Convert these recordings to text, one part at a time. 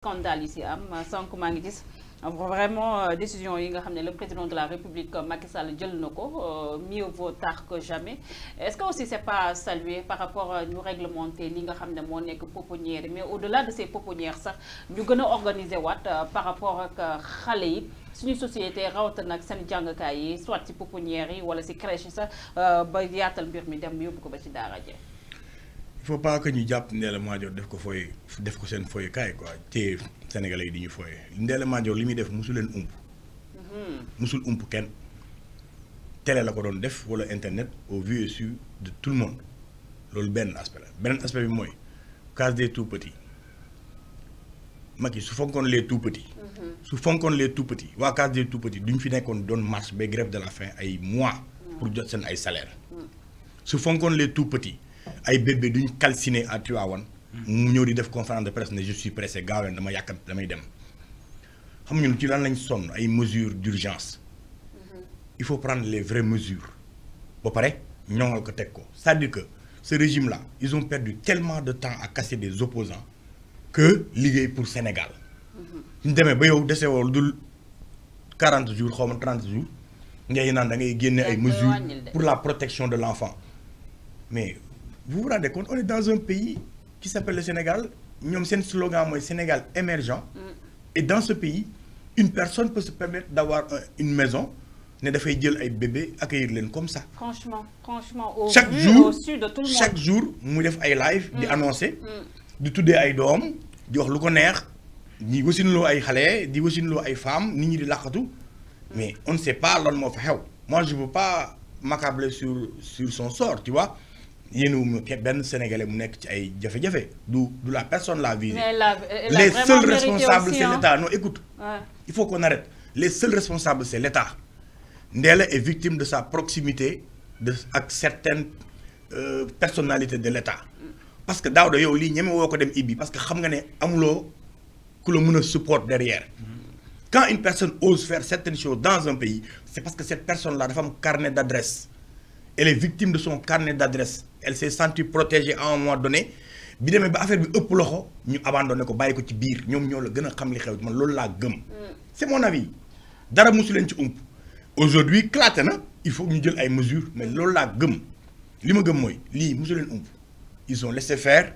scandale yi si am sànq maa ngi gis vraiment décision yi nga xam ne le président de la République Macky Sall jël na ko mieux vaut tard que jamais est-ce que aussi c'est pas salué par rapport ñu réglementer li nga xam ne moo nekk pouponnière mais au-delà de ces pouponnières sax ñu gën a organiser waat par rapport ak xale yi suñu société rawatina ak seen jàngkaay yi soit ci pouponnière yi wala ci crèche yi sax ba yaatal mbir mi dem yóbbu ko ba ci daara ja. Il faut pas que ñu jàpp Ndella Madior def ko seen foyukaay quoi te Sénégalais yi di ñu foyee Ndella Madior li muy def musul leen ump. musul ump kenn télé la ko doon def wala internet au vu et su de tout le monde loolu benn aspect la beneen aspect bi mooy case des tout petits Macky su fonkoon les tout petits. su fonkoon les tout petits waa case des tout petits duñ fi nekkoon doon marche ba grève de la faim ay mois pour jot seen ay salaire su fonkoon les tout petits. ay bébé duñ calciné à Tivaouane mu ñëw di def conférence de presse ne je suis pressé gaaw leen dama yàkkamti damay dem xam ñun ci lan lañ sonn ay mesures d'urgence il faut prendre les vraies mesures ba pare ñoŋal ko teg ko c'est-à-dire que ce régime là ils ont perdu tellement de temps à casser des opposants que liggéey pour Sénégal ñu demee ba yow desewoo lu dul 40 jours xaw ma 30 jours ngay naan da ngay génne ay mesures pour la protection de l'enfant mais vous vous rendez compte on est dans un pays qui s'appelle le Sénégal ñoom seen slogan mooy Sénégal émergent et dans ce pays une personne peut se permettre d'avoir une maison ne dafay jël ay bébés accueillir leen comme ça. franchement chaque jour au sud de tout le monde chaque jour mu def ay live di annoncer di tuddee ay doom di wax lu ko neex di wasinloo ay xale di wasinloo ay femmes nit ñi di laqatu mais on ne sait pas lan moo fa xew moi je veux pas m'accabler sur son sort tu vois. yéen benn Sénégalais mu nekk ci ay jafe-jafe du la personne la visée. Les seuls responsables c'est l'État non écoute. Il faut qu'on arrête les seuls responsables c'est l'État. Ndella est victime de sa proximité ak certaines personnalités de l'État. parce que Daouda yow lii ñeme woo ko dem ibbi parce que xam nga ne amuloo ku la mën a support derrière. Quand une personne ose faire certaines choses dans un pays c'est parce que cette personne là dafa am carnet d'adresse. Elle est victime de son carnet d'adresse elle s'est sentie protégée à un moment donné bi demee ba affaire bi ëpp loxo ñu abandonné ko bàyyi ko ci biir ñoom ñoo la gën a xam li xew man loolu laa gëm. C'est mon avis dara mosu leen ci ump aujourd'hui claté na il faut ñu jël ay mesures mais loolu laa gëm li ma gëm mooy lii mosu leen ump ils ont laissé faire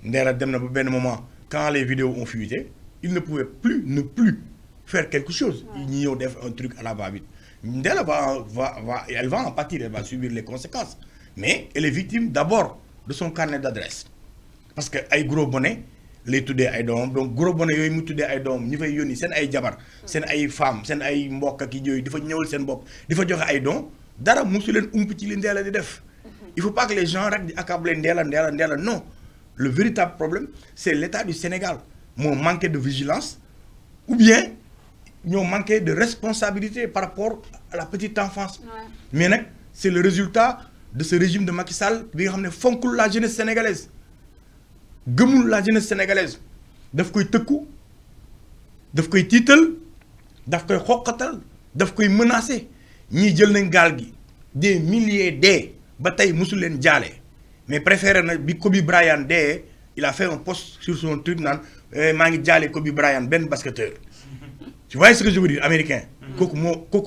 Ndella dem na ba benn moment quand les vidéos ont fuité ils ne pouvaient plus faire quelque chose. ñi ñëw def un truc à la va-vite. Ndella elle va en pâtir, elle va subir les conséquences. Mais elle est victime d'abord de son carnet d'adresse. Parce que ay gros bonnet lay tuddee ay doomam donc gros bonnet yooyu mu tuddee ay doomam ñi fay yónni seen ay jabar seen ay femmes seen ay mbokk ak yooyu di fa ñëwal seen bopp di fa joxe ay dons dara mosu leen ump ci li Ndella di def. Il faut pas que les gens rek di accabler Ndella non le véritable problème c'est l'État du Sénégal moo manqué de vigilance ou bien ñoo manqué de responsabilité par rapport à la petite enfance. Mais nag c'est le résultat de ce régime de Macky Sall bi nga xam ne fonkul la jeunesse sénégalaise gëmul la jeunesse sénégalaise daf koy tëkku daf koy tiital daf koy xoqatal daf koy menacer ñii jël nañ gaal gi des milliers dee ba tey mosul leen jaale mais préféré na bi Kobe Bryant dee il a fait un post sur son truc naan maa ngi jaale Kobe Bryant benn basketteur. Tu vois ce que je veux dire américain. kooku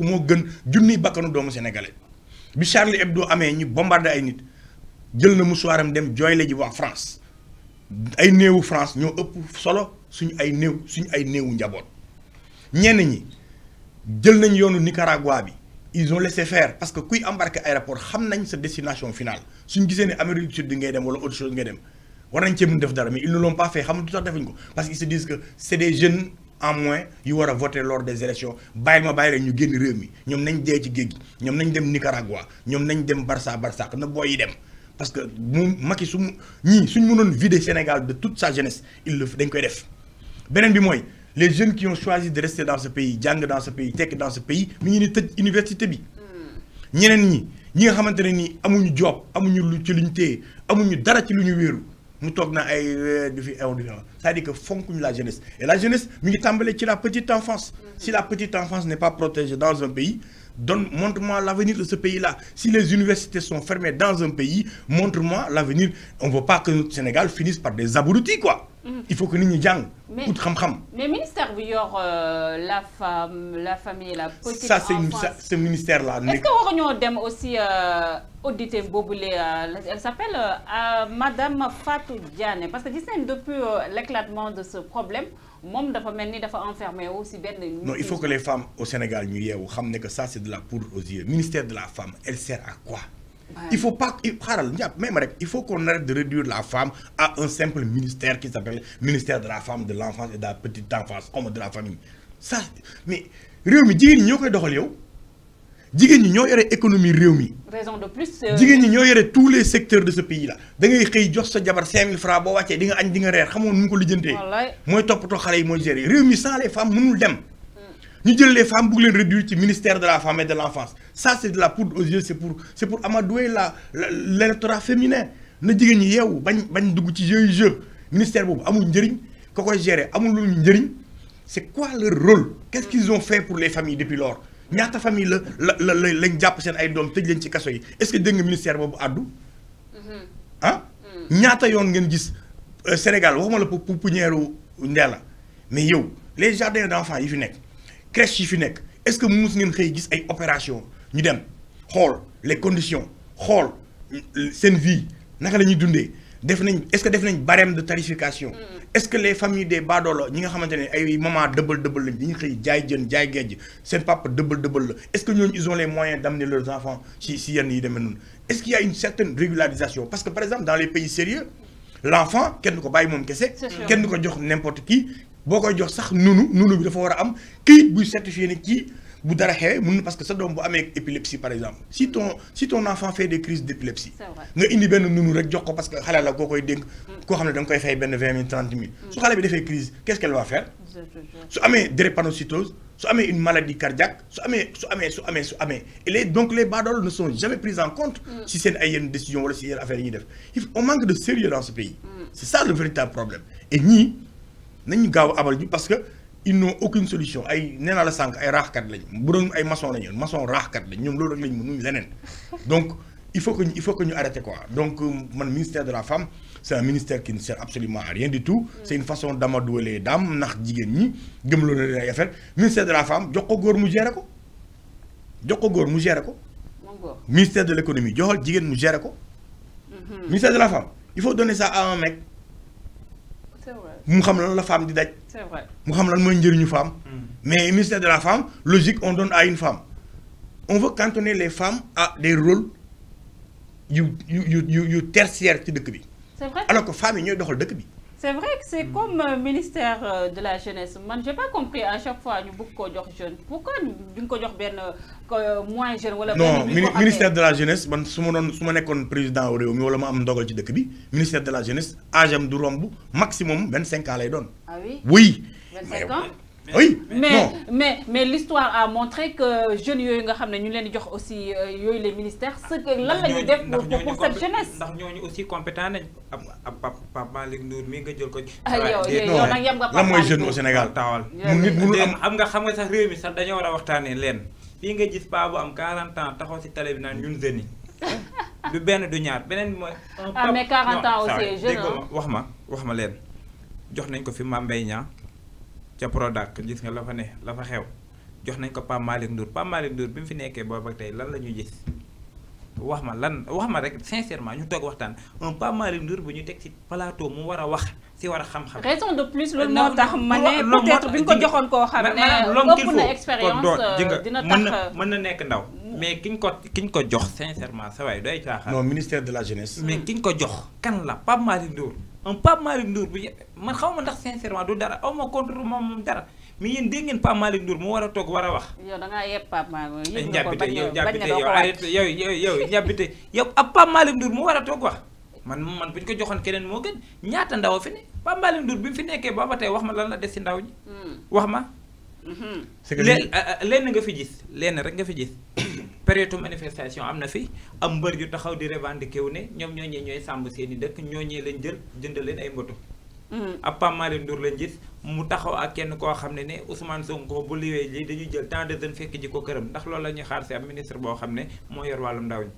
moo gën junniy bakkanu doomu sénégalais bi Charlie Hebdo amee ñu bombardé ay nit jël na musuwaaram dem jooyle ji waa France ay néewu France ñoo ëpp solo suñu ay néewu njaboot ñenn ñi jël nañ yoonu Nicaragua bi ils ont laissé faire parce que kuy embarqué aéroport xam nañ sa destination finale suñ gisee ne Amérique du Sud bi ngay dem wala autre chose ngay dem war nañ cee mën def dara mais ils ne l'ont pas fait xam nga du tax defuñ ko parce qu'ils se disent que c'est des jeunes en moins yu war a voter lors des élections bàyyi rek ñu génn réew mi ñoom nañ dee ci géej gi ñoom nañ dem Nicaragua ñoom nañ dem Barça na booy yi dem parce que mu Macky suñ mënoon vider Sénégal de toute sa jeunesse dañ koy def. beneen bi mooy les jeunes qui ont choisi de rester dans ce pays jàng dans ce pays tekki dans ce pays mi ngi ni tëj université bi ñeneen ñi nga xamante ne nii amuñu job amuñu lu ci luñ téye amuñu dara ci lu ñu wéeru mu toog na ay du fi c'est-à-dire que fonkuñu la jeunesse et la jeunesse mi ngi tàmbalee ci la petite enfance si la petite enfance n'est pas protégée dans un pays montre-moi l'avenir de ce pays-là. Si les universités sont fermées dans un pays, montre-moi l'avenir. On ne veut pas que le Sénégal finisse par des abrutis, quoi. Il faut que nous nous jang. Mais ministère bi yor la femme, la famille, la petite ça, enfance. c'est ce ministère-là. Est-ce que nous avons aussi audité Boboulé, elle s'appelle Madame Fatou Diane, parce que depuis l'éclatement de ce problème, mom dafa melni dafa enfermé aussi ben. Non, il faut que les femmes au Sénégal ñu yeewu xam que ça c'est de la poudre aux yeux. Ministère de la femme, elle sert à quoi? Il faut pas il faut qu'on arrête de réduire la femme à un simple ministère qui s'appelle ministère de la femme, de l'enfance et de la petite enfance comme de la famille. Ça mais réew mi jigéen ñi ñoo koy doxal yow jigéen ñi ñoo yore économie réew mi. Raison de plus. jigéen ñi ñoo yore tous les secteurs de ce pays là da ngay xëy jox sa jabar 5000 francs boo wàccee di nga añ di nga reer xamoon nu mu ko lijjantee. mooy toppatoo xale yi mooy gérer réew mi sans les femmes mënul dem. Nous disons les femmes pour les réduire au ministère de la femme et de l'enfance. Ça c'est de la poudre aux yeux, c'est pour amadouer l'électorat féminin. Nous disons que nous avons jeu. Ministère bobu amul njëriñ ko koy gérer amul lu njëriñ. C'est quoi leur rôle? Qu'est-ce qu'ils ont fait pour les familles depuis lors? Ñaata famille lañ japp sen ay doom tëj leen ci kasso yi. Est-ce que dégg nga ministère bobu addu? Hein? Ñaata yoon ngeen gis Sénégal waxuma la pouponnière Ndella. Mais yow les jardins d'enfants yi fi nek crèche yi fi nek est-ce que mos ngeen xey gis ay opération ñu dem xol les conditions xol sen vie naka lañuy dundé def nañ est-ce que def nañ barème de tarification est-ce que les familles des badolo ñi nga xamantene ay maman dëbbal lañ dañuy xey jaay jeun jaay géej sen papa dëbbal la est-ce que ñooñu ils ont les moyens d'amener leurs enfants ci yenn yi demee noonu est-ce qu'il y a une certaine régularisation parce que par exemple dans les pays sérieux l'enfant kenn du ko bàyyi moom kese kenn du ko jox n'importe qui boo jox sax nunu bi dafa war a am këyit buy certifié ne kii bu dara xewee mun parce que sa doom bu amee épilepsie par exemple si ton enfant fait des crises d'épilepsie nga indi benn nunu rek jox ko parce que xale la koo koy dénk koo xam ne da nga koy fay benn 20 000 30 000 su xale bi defee crise qu'est-ce qu'elle va faire su amee drépanocytose su amee une maladie cardiaque su amee et donc les badol ne sont jamais pris en compte si c'est ay yenn décision wala si yenn affaire yi ñuy def on manque de sérieux dans ce pays c'est ça le véritable problème et ñii nañu gaaw abal ñu parce que ils n'ont aucune solution ay nee naa la sànq ay raaxkat lañ bu doon ay maçon lañu maçon raaxkat lañ ñoom loolu rek lañ mënuñ leneen donc il faut que ñu arrêter quoi donc man ministère de la femme c'est un ministère qui ne sert absolument à rien du tout c'est une façon d'amadouer les dames ndax jigéen ñi gëmloo na leen ay affaire ministère de la femme jox ko góor mu gérer ko ministère de l'économie joxal jigéen mu gérer ko ministère de la femme il faut donner ça à un mec mu xam lan la femme di daj. C'est vrai. mu xam lan mooy njëriñu femme. mais ministère de la femme logique on donne à une femme. On veut cantonner les femmes à des rôles tertiaires ci dëkk bi. C'est vrai. Alors que femmes yi ñooy doxal dëkk bi. C'est vrai que c'est comme ministère de la jeunesse. Man j'ai pas compris à chaque fois ñu bëgg ko jox jeune. Pourquoi duñ ko jox benn moins jeune wala non ministère de la jeunesse man su ma nekkoon président réew mi wala ma am ndogal ci dëkk bi ministère de la jeunesse âge am du romb maximum 25 ans lay doon. Ah oui. Oui. 25 ans. Oui. Mais l'histoire a montré que jeunes yooyu nga xam ne ñu leen di jox aussi yooyu les ministères ce que lan la ñu def pour cette jeunesse. ndax ñooñu aussi compétent nañ ab Pape Malick Ndour mi nga jël ko. yow nag yam nga lan mooy jeune au Sénégal taawal. nit mënul am xam nga sax réew mi sax dañoo war a waxtaanee leen fii nga gis paa bu am 40 ans taxaw si télé bi naan ñun jeunes yi du benn du ñaar beneen mooy. mais 40 ans aussi jeune wax ma leen jox nañ ko fi Mame Mbaye Niang ca Prodac gis nga la fa ne la fa xew jox nañ ko Pape Malick Ndour bi mu fi nekkee boobu ak tey lan la ñuy gis wax ma rek sincèrement ñu toog waxtaan un Pape Malick Ndour bu ñu teg ci plateau mu war a wax si war a xam-xam. raison de plus loolu moo tax ma ne peut-être bi nga ko joxoon koo xam ne ëpp na expérience dina tax mën na nekk ndaw. mais kiñ ko jox sincèrement sa waay doy caaxaan. non ministère de la jeunesse. mais kiñ ko jox kan la Pape Malick Ndour. un Pape Malick Ndour bu man xaw ma ndax sincèrement du dara aw ma contre moom dara mais yéen dégg ngeen Pape Malick Ndour mu war a toog war a wax. yow da ngaa yeb Pape Malick Ndour yow ab Pape Malick Ndour mu war a toog wax man bu ñu ko joxoon keneen moo gën ñaata ndaw a fi ne Pape Malick Ndour bi mu fi nekkee ba tey wax ma lan la des si ndaw ñi. wax ma. c'est que lenn nga fi gis lenn rek nga fi gis. période manifestation am na fi am mbër yu taxaw di revendiquer wu ne ñoom ñooñee ñooy sàmm seen i dëkk ñooñee leen jël jënd leen ay moto ab Pape Malick Ndour lañ gis mu taxaw ak kenn koo xam ne Ousmane Sonko bu liwee lii dañuy jël temps de jeunes fekk ji ko këram ndax loolu la ñuy xaar si ab ministre boo xam ne moo yor wàllum ndaw ñi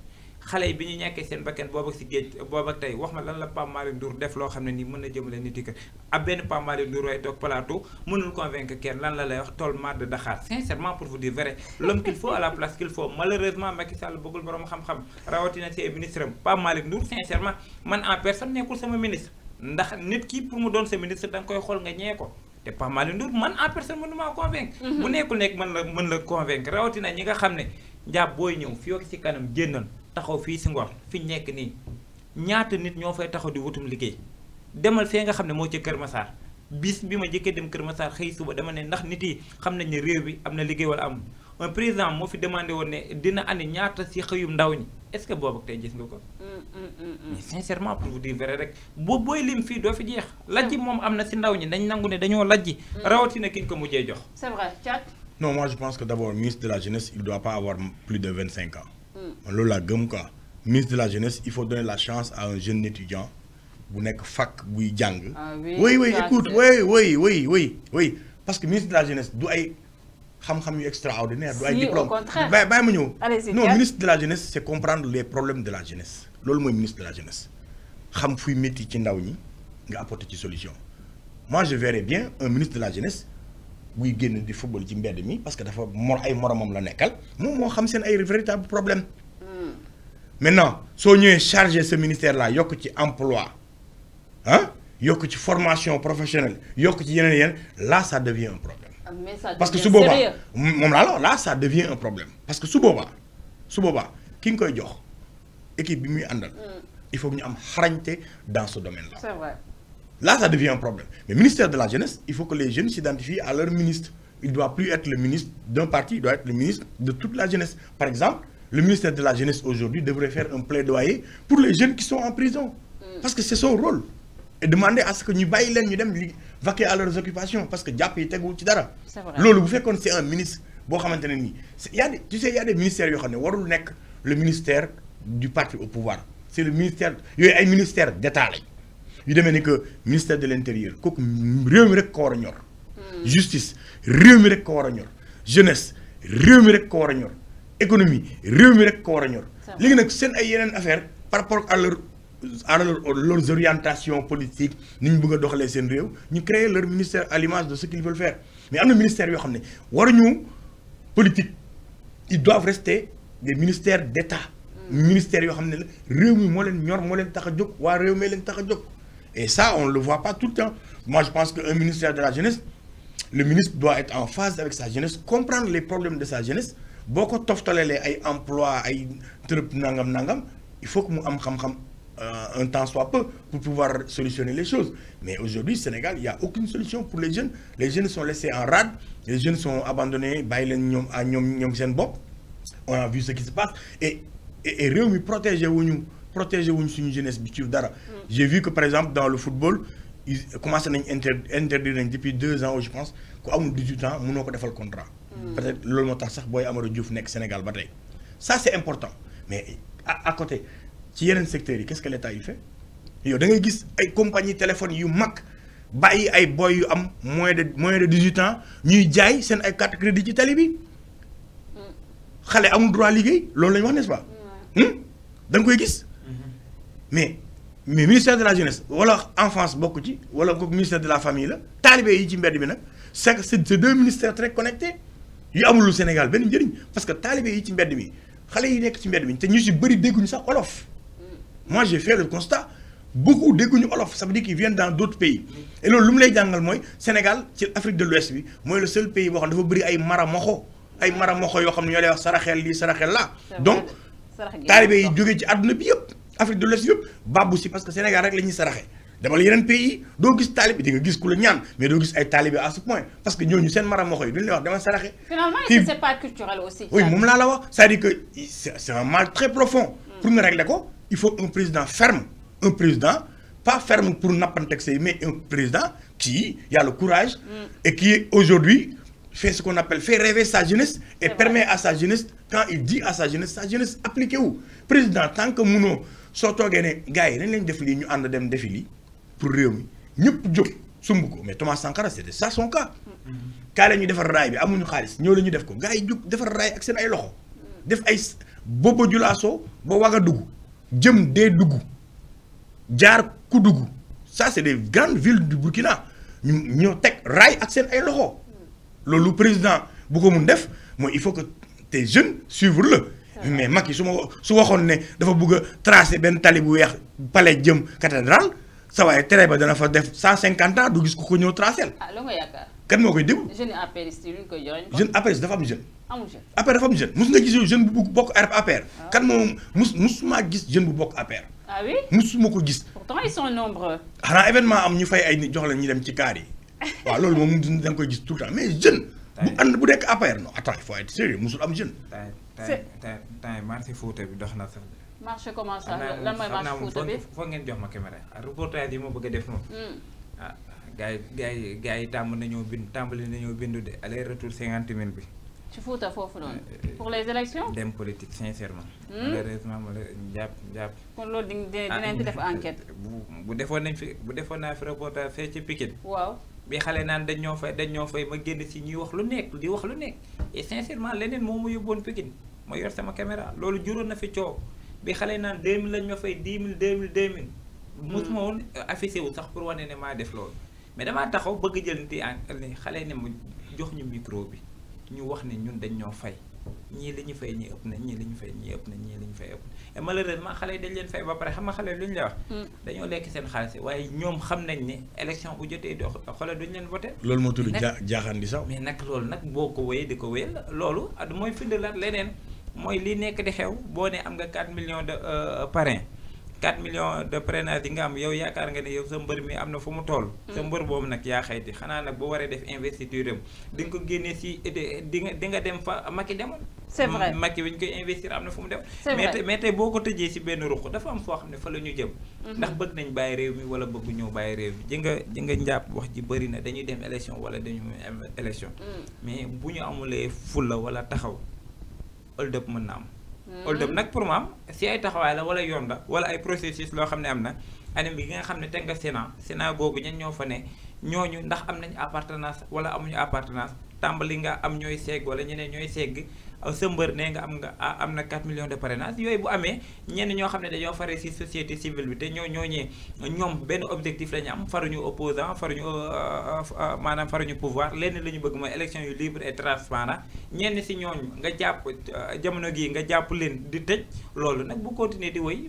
xale yi bi ñu ñàkkee seen bakkan boobu ak si géej boobu ak tey wax ma lan la Pape Malick Ndour def loo xam ne nii mën na jëmale nit yi ab benn Pape Malick Ndour way toog plateau mënul convaincre kenn lan la lay wax tool mar de Dakar sincèrement pour vous dire vrai l'homme qu'il faut à la place qu'il faut malheureusement Macky Sall bëggul borom xam-xam rawatina si ministre am Pape Malick Ndour sincèrement man en personne nekkul sama ministre ndax nit ki pour mu doon sa ministre da nga koy xool nga ñee ko te Pape Malick Ndour man en personne mënu maa convaincre bu nekkul nekk mën la convaincre rawatina ñi nga xam ne njàpp booy ñëw fii ak si kanam génnoon taxaw fii si Ngor fi ñu nekk nii ñaata nit ñoo fay taxaw di wutum liggéey demal fee nga xam ne moo ci Kër Massar bis bi ma njëkkee dem Kër Massar xëy suba dama ne ndax nit yi xam nañ ne réew bi am na liggéey wala am un président moo fi demandé woon ne dina andi ñaata si xëyum ndaw ñi est-ce que boobu tey gis nga ko. mais sincèrement pour vous dire vrai rek booy lim fii doo fi jeex. lajji moom am na si ndaw ñi dañ nangu ne dañoo lajji. rawatina ki ñu ko mujjee jox. c'est vrai Thiat. Non, moi je pense que d'abord, le ministre de la Jeunesse, il ne doit pas avoir plus de 25 ans. Lola Gumka, ministre de la Jeunesse, il faut donner la chance à un jeune étudiant. Vous n'êtes que fac, vous jang. Oui, écoute, oui. Parce que le ministre de la Jeunesse, doit être extraordinaire, doit être diplôme. Au contraire. Non, le ministre de la Jeunesse, c'est comprendre les problèmes de la jeunesse. C'est le ministre de la Jeunesse. Xam fuy metti ci ndaw ñi nga apporter ci solution. Moi je verrais bien un ministre de la Jeunesse buy génn di football ci mbedd mi parce que dafa ay moromam la nekkal moom moo xam seen ay véritable problème. Maintenant soo ñëwee charger ce ministère là yokk ci emploi yokk ci formation professionnelle yokk ci yeneen là ça devient un problème. Parce que su boobaa moom là ça devient un problème parce que su boobaa ki nga koy jox équipe bi muy àndal il faut que ñu am xarañte dans ce domaine là. C'est vrai. Là, ça devient un problème. Mais le ministère de la Jeunesse, il faut que les jeunes s'identifient à leur ministre. Il ne doit plus être le ministre d'un parti, il doit être le ministre de toute la jeunesse. Par exemple, le ministère de la Jeunesse aujourd'hui devrait faire un plaidoyer pour les jeunes qui sont en prison. Parce que c'est son rôle. Et demander à ce que nous baillons, nous vaquer à leurs occupations. Parce que Diap est Tidara. C'est vrai. Lolo, vous faites qu'on c'est un ministre. Tu sais, il y a des ministères qui ont le ministère du parti au pouvoir. C'est le ministère, il y a un ministère d'État. yu demee ni que ministère de l'intérieur kooku réew mi rek ko war a ñor. Justice réew mi rek ko war a ñor. Jeunesse réew mi rek ko war a ñor. Économie réew mi rek ko war a ñor. léegi nag seen ay yeneen affaire par rapport à leurs orientations politiques ni ñu bëgg a doxalee seen réew ñu créer leur ministère à l'image de ce qu'ils veulent faire mais am na ministère yoo xam ne waruñu politique ils doivent rester des ministères d'État. Ministère yoo xam ne la réew mi moo leen ñor moo leen tax a jóg waa réew mi leen tax a jóg. Et ça, on ne le voit pas tout le temps. Moi, je pense qu'un ministère de la Jeunesse, le ministre doit être en phase avec sa jeunesse, comprendre les problèmes de sa jeunesse. Beaucoup de emplois, nangam, il faut que nous ayons un temps soit peu pour pouvoir solutionner les choses. Mais aujourd'hui, au Sénégal, il n'y a aucune solution pour les jeunes. Les jeunes sont laissés en rade, les jeunes sont abandonnés, on a vu ce qui se passe. Et Réumi protège une jeunesse dara. J'ai vu que par exemple dans le football, ils commencent à interdire depuis 2 ans, je pense, qu'on a 18 ans, on a fait le contrat. Peut-être que l'homme Boy Amadou Diouf nek Sénégal bataille. Ça c'est important. Mais à côté, ci yeneen secteur yi qu'est-ce que l'État y fait? Yo da ngay gis ay compagnie téléphone yu mag bàyyi ay boy yu am moins de 18 ans ñuy jaay seen ay carte crédit ci tali bi. Xalé amul droit liggéey, loolu lañ wax n'est-ce pas? Da nga koy gis. Mais ministère de la jeunesse wala enfance bokku ci wala ko ministère de la famille la talibé yi ci mbedd bi nak c'est deux ministères très connectés yu amul lu Sénégal ben njëriñ parce que talibé yi ci mbedd mi xalé yi nekk ci mbedd mi te ñu ci bëri dégguñu sax olof. Moi j'ai fait le constat beaucoup dégguñu olof ça veut dire qu'ils viennent dans d'autres pays et loolu lu mu lay jàngal mooy Sénégal ci Afrique de l'Ouest bi mooy le seul pays boo xam dafa bëri ay maramoxo yoo xam ne ñoo lay wax saraxel lii saraxel la donc talibé yi jógee ci àdduna bi yëpp Afrique de l'Ouest yëpp babbu si parce que Sénégal rek la ñuy saraxe demal yeneen pays doo gis talibé di nga gis ku la ñaan mais doo gis ay talibé à ce point parce que ñooñu seen maramoxo yi duñ lay wax demal saraxe. Finalement c'est pas culturel aussi. Oui moom laa la wax c'est-à-dire que c'est un mal très profond. Pour nga régler ko il faut un président ferme un président pas ferme pour nappanteeg say mais un président qui a le courage et qui aujourd'hui fait ce qu'on appelle fait rêver sa jeunesse et permet à sa jeunesse quand il dit à sa jeunesse appliqué wu président tant que munoo soo toogee ne gars yi dañ leen def lii ñu ànd dem defi lii pour réew mi ñëpp jóg sumb ko mais Thomas Sankara c'était ça son cas. kaa la ñu defar raay bi amuñu xaalis ñëw la ñu def ko gars yi jóg defar raay ak seen ay loxo def ay Bobo Dioulasso ba Ouagadougou jëm Dédougou jaar Koudougou ça c'est des grandes villes du Burkina ñu ñoo teg raay ak seen ay loxo loolu président bu ko mun def mooy il faut que tes jeunes suivre le mais Macky su waxoon ne dafa bëgg a tracer benn tali bu weex palais jëm cathédrale sa waaye tere ba dana fa def 150 ans du gis ko ñëw tracer. ah loo nga yaakaar. kan moo koy déglu. jeune apériste yi ñu koy joxe. jeune apériste dafa am jeune. amul jeune APR dafa am jeune mus nga gis jeune bu bokk APR. kan moom musuma gis jeune bu bokk APR. ah oui musuma ko gis. pourtant ils sont nombreux. xanaa événement am ñu fay ay nit jox leen ñu dem ci kaar yi waaw loolu moom da nga koy gis tout le temps mais jeune. bu ànd bu nekk APR non attends il faut être sérieux musul am jeune. temps marché Fouta bi dox na sax. marché comment ça lan mooy marché Fouta bi foog ngeen jox ma caméra reportage yi ma bëgg a def moom. ah gars yi tàmbali nañoo bindu de aller retour 50 000 bi. ci Fouta foofu noonu. pour les élections. dem politique sincèrement. malheureusement jàpp. kon loolu dinañ ci def enquête. bu defoon naa fi reportage fee ci Pikine. waaw. bi xale naan dañ ñoo fay ma génn si ñuy wax lu nekk di wax lu nekk et sincèrement leneen moo ma yóbboon Pikine ma yor sama caméra loolu juróon na fi coow bi xale naan 2000 lañ ma fay 10 000 2000. mosuma woon affiché wu sax pour wane ne maa def loolu mais damaa taxaw bëgg jël ni xale ne ma jox ñu micro bi ñu wax ne ñun dañ ñoo fay ñii li ñu fay ñii ëpp na ñii li ñu fay ñii ëpp na ñii li ñu fay ëpp na et malheureusement xale yi dañ leen fay ba pare xam nga xale lu ñu lay wax. dañoo lekk seen xaalis waaye ñoom xam nañ ne élection bu jotee doo xoolal duñ leen voté. loolu moo tudd jaaxaan di sax. mais nag loolu nag boo ko wéyee di ko wéyal loolu mooy findalaat leneen mooy li nekk di xew boo ne am nga 4 millions de parrain 4 millions de parrainage yi nga am yow yaakaar nga ne yow sa mbër mi am na fu mu toll. sa mbër boobu nag yaa xayti xanaa nag boo waree def investiture am di nga ko génnee si di nga dem fa Macky demoon. c'est vrai Macky bi ñu koy investir am na fu mu dem. c'est vrai mais tey boo ko tëjee si benn ruq dafa am foo xam ne fa la ñu jëm. ndax bëgg nañ bàyyi réew mi wala bëgg ñëw bàyyi réew mi ji nga njàpp wax ji bëri na dañuy dem élection wala dañu am élection. mais bu ñu amulee fulla wala taxaw hold up mën na am. hold up nag pour ma am si ay taxawaay la wala yoon la wala ay processus loo xam ne am na anam bi nga xam ne teg nga Sénat googu ñan ñoo fa ne ñooñu ndax am nañu appartenance wala amuñu appartenance tàmbali nga am ñooy segg wala ñeneen ñooy segg sa mbër ne nga am na 4 millions de parrainage yooyu bu amee ñenn ñoo xam ne dañoo faree si société civile bi te ñooñee ñoom benn objectif la ñu am faruñu opposant maanaam faruñu pouvoir lenn la ñu bëgg mooy élection yu libre et transparent ñenn si ñooñu nga jàpp jamono gii nga jàpp leen di tëj loolu nag bu continuer di wéy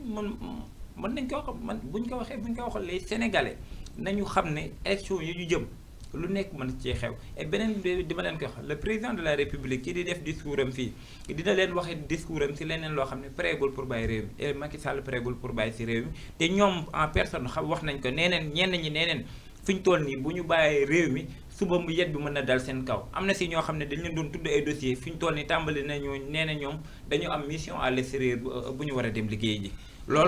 mën nañ ko wax buñ ko waxee les Sénégalais nañu xam ne élection yi ñu jëm lu nekk mën cee xew et beneen bi di ma leen ko wax le président de la république ki di def discours am fii dina leen waxee discours am si leneen loo xam ne pareegul pour bàyyi réew mi et Macky Sall pareegul pour bàyyi si réew mi te ñoom en personne wax nañ ko ñenn ñi fi ñu toll nii bu ñu bàyyee réew mi suba mu yet bi mën na dal seen kaw am na si ñoo xam ne dañ leen doon tudd ay dossiers fi ñu toll nii tàmbali nañu nee na ñoom dañu am mission à l'extérieur bu ñu war a dem liggéey ji loolu